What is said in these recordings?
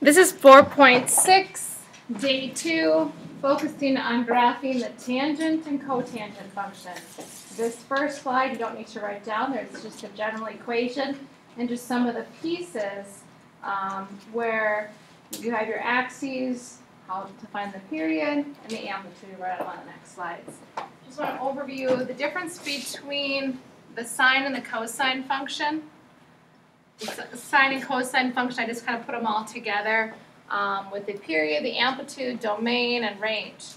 This is 4.6, day 2, focusing on graphing the tangent and cotangent function. This first slide you don't need to write down. There's just a general equation and just some of the pieces where you have your axes, how to find the period, and the amplitude right on the next slides. Just want to overview the difference between the sine and the cosine function. The sine and cosine function, I just kind of put them all together with the period, the amplitude, domain, and range.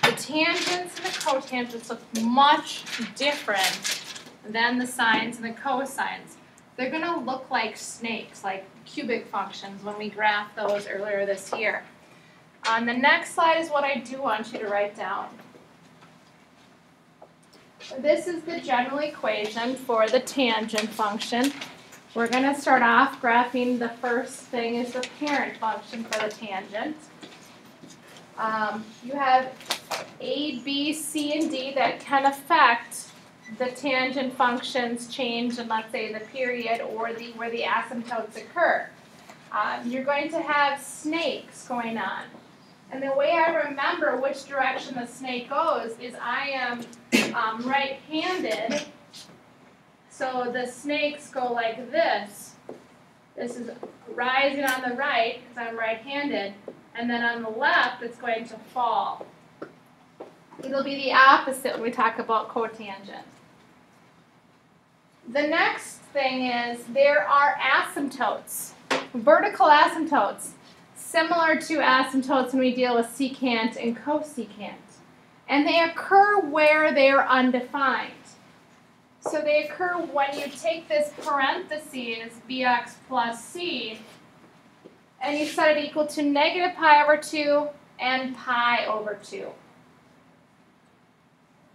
The tangents and the cotangents look much different than the sines and the cosines. They're going to look like snakes, like cubic functions when we graphed those earlier this year. On the next slide is what I do want you to write down. This is the general equation for the tangent function. We're going to start off graphing. The first thing is the parent function for the tangent. You have A, B, C, and D that can affect the tangent function's change in, let's say, the period or where the asymptotes occur. You're going to have snakes going on. And the way I remember which direction the snake goes is I am right-handed. So the snakes go like this. This is rising on the right because I'm right-handed. And then on the left, it's going to fall. It'll be the opposite when we talk about cotangent. The next thing is there are asymptotes, vertical asymptotes, similar to asymptotes when we deal with secant and cosecant. And they occur where they are undefined. So they occur when you take this parentheses, bx plus c, and you set it equal to negative pi over 2 and pi over 2.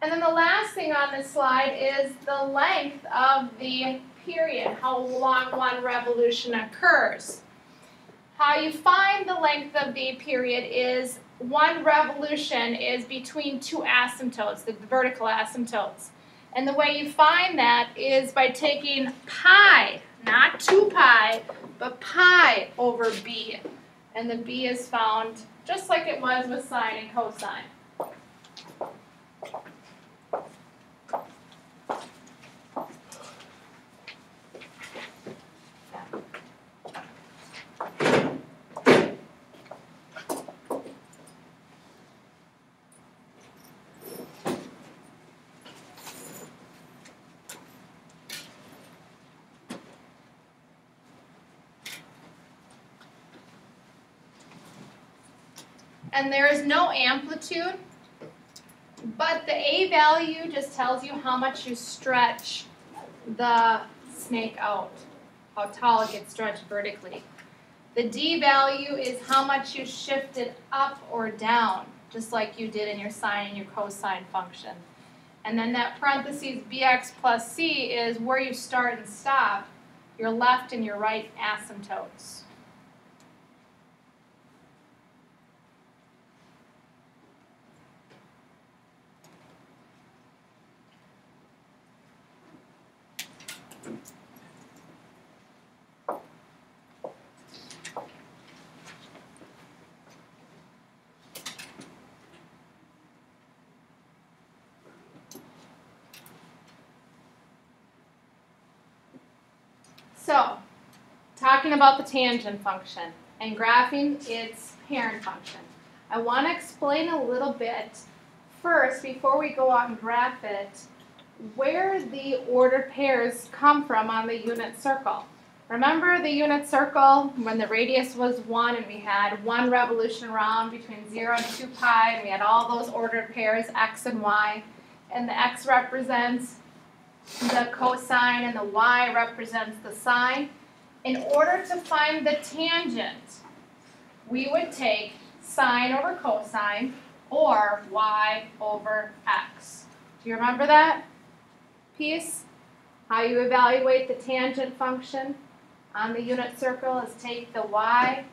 And then the last thing on this slide is the length of the period, how long one revolution occurs. How you find the length of the period is one revolution is between two asymptotes, the vertical asymptotes. And the way you find that is by taking pi, not 2 pi, but pi over b. And the b is found just like it was with sine and cosine. And there is no amplitude, but the A value just tells you how much you stretch the snake out, how tall it gets stretched vertically. The D value is how much you shift it up or down, just like you did in your sine and your cosine function. And then that parentheses bx plus c is where you start and stop your left and your right asymptotes. So, talking about the tangent function and graphing its parent function. I want to explain a little bit first, before we go out and graph it, where the ordered pairs come from on the unit circle. Remember the unit circle when the radius was 1 and we had one revolution around between 0 and 2 pi, and we had all those ordered pairs, x and y, and the x represents the cosine and the y represents the sine. In order to find the tangent, we would take sine over cosine or y over x. Do you remember that piece? How you evaluate the tangent function on the unit circle is take the y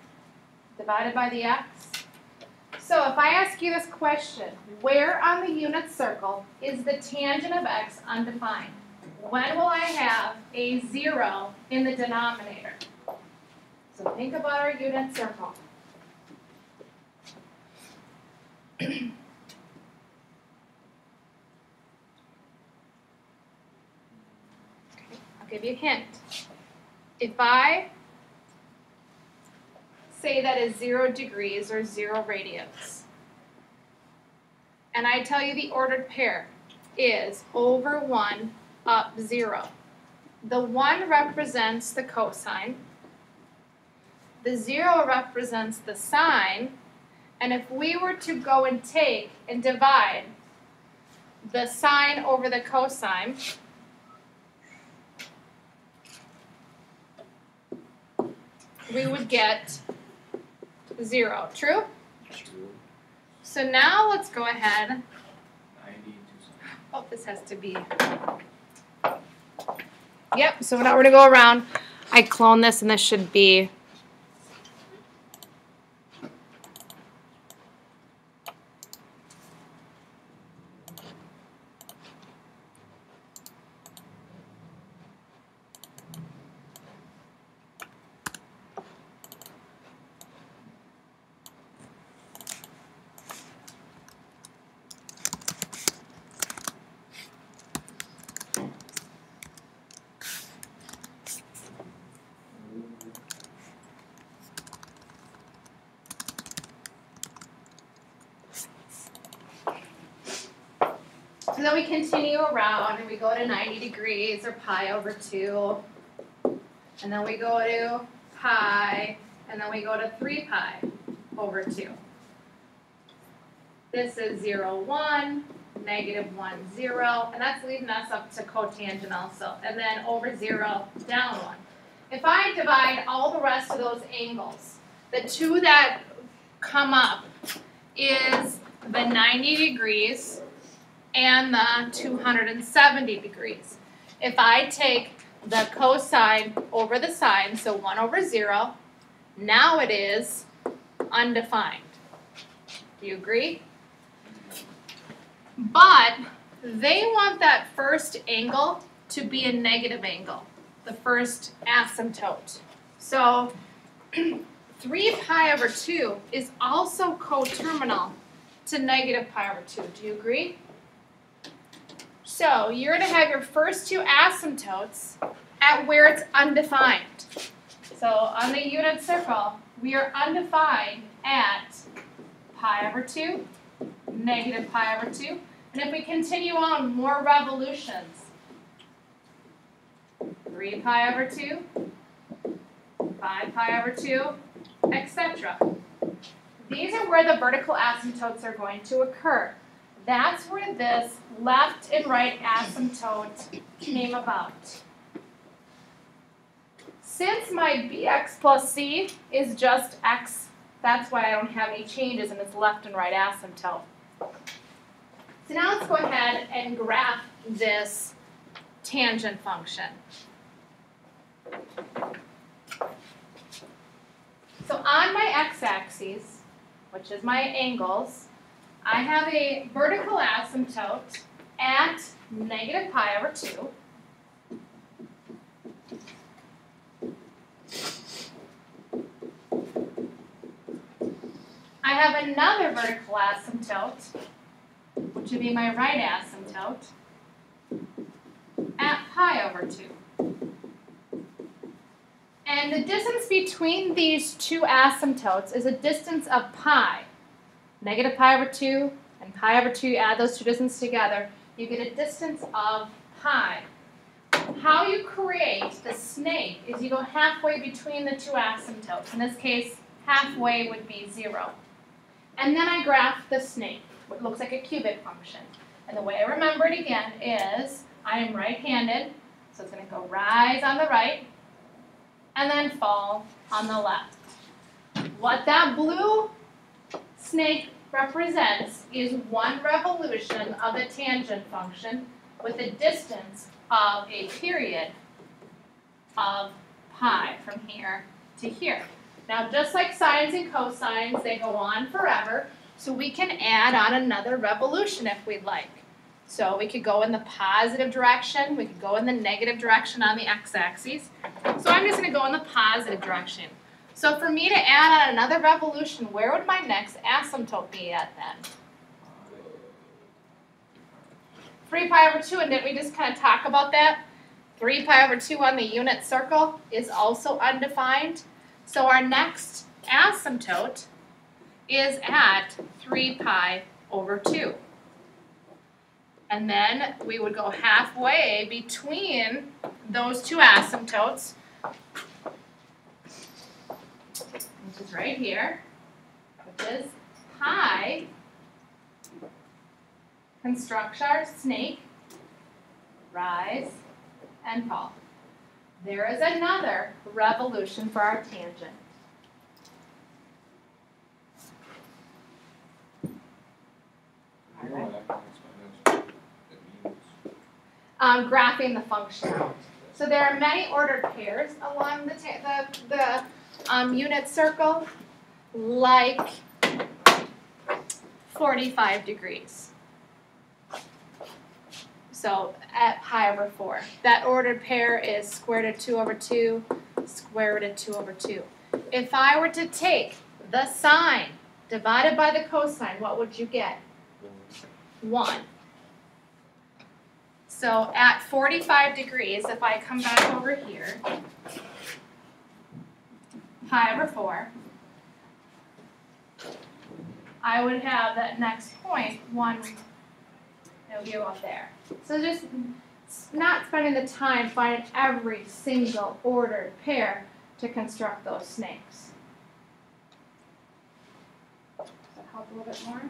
divided by the x. So if I ask you this question, where on the unit circle is the tangent of x undefined? When will I have a 0 in the denominator? So think about our unit circle. I'll give you a hint. If I say that is 0 degrees or 0 radians, and I tell you the ordered pair is over 1 up 0. The 1 represents the cosine, the 0 represents the sine, and if we were to go and take and divide the sine over the cosine, we would get 0. True? True. So now let's go ahead. 90 to Oh, this has to be. Yep, so now we're going to go around. I clone this, and this should be. So then we continue around and we go to 90 degrees or pi over 2. And then we go to pi, and then we go to 3 pi over 2. This is 0, 1, negative 1, 0, and that's leading us up to cotangent also. And then over 0, down 1. If I divide all the rest of those angles, the two that come up is the 90 degrees and the 270 degrees. If I take the cosine over the sine, so 1 over 0, now it is undefined. Do you agree? But they want that first angle to be a negative angle, the first asymptote. So 3 pi over 2 is also coterminal to negative pi over 2. Do you agree? So you're going to have your first two asymptotes at where it's undefined. So on the unit circle, we are undefined at pi over 2, negative pi over 2. And if we continue on, more revolutions. 3 pi over 2, 5 pi over 2, etc. These are where the vertical asymptotes are going to occur. That's where this left and right asymptote came about. Since my bx plus c is just x, that's why I don't have any changes in its left and right asymptote. So now let's go ahead and graph this tangent function. So on my x-axis, which is my angles, I have a vertical asymptote at negative pi over 2. I have another vertical asymptote, which would be my right asymptote, at pi over 2. And the distance between these two asymptotes is a distance of pi. Negative pi over 2 and pi over 2, you add those two distances together, you get a distance of pi. How you create the snake is you go halfway between the two asymptotes. In this case, halfway would be 0. And then I graph the snake, what looks like a cubic function. And the way I remember it again is I am right-handed, so it's going to go rise on the right and then fall on the left. What that blue snake represents is one revolution of the tangent function with a distance of a period of pi from here to here. Now, just like sines and cosines, they go on forever, so we can add on another revolution if we'd like. So we could go in the positive direction, we could go in the negative direction on the x-axis. So I'm just going to go in the positive direction. So for me to add on another revolution, where would my next asymptote be at then? 3 pi over 2, and didn't we just kind of talk about that? 3 pi over 2 on the unit circle is also undefined. So our next asymptote is at 3 pi over 2. And then we would go halfway between those two asymptotes, which is right here, which is pi, construct our snake, rise, and fall. There is another revolution for our tangent. You know what that means? Graphing the function. So there are many ordered pairs along the unit circle, like 45 degrees. So at pi over 4. That ordered pair is square root of 2 over 2, square root of 2 over 2. If I were to take the sine divided by the cosine, what would you get? 1. So at 45 degrees, if I come back over here, pi over 4, I would have that next point, 1, it'll go up there. So just not spending the time finding every single ordered pair to construct those snakes. Does that help a little bit more?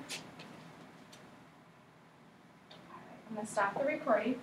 I'm going to stop the recording.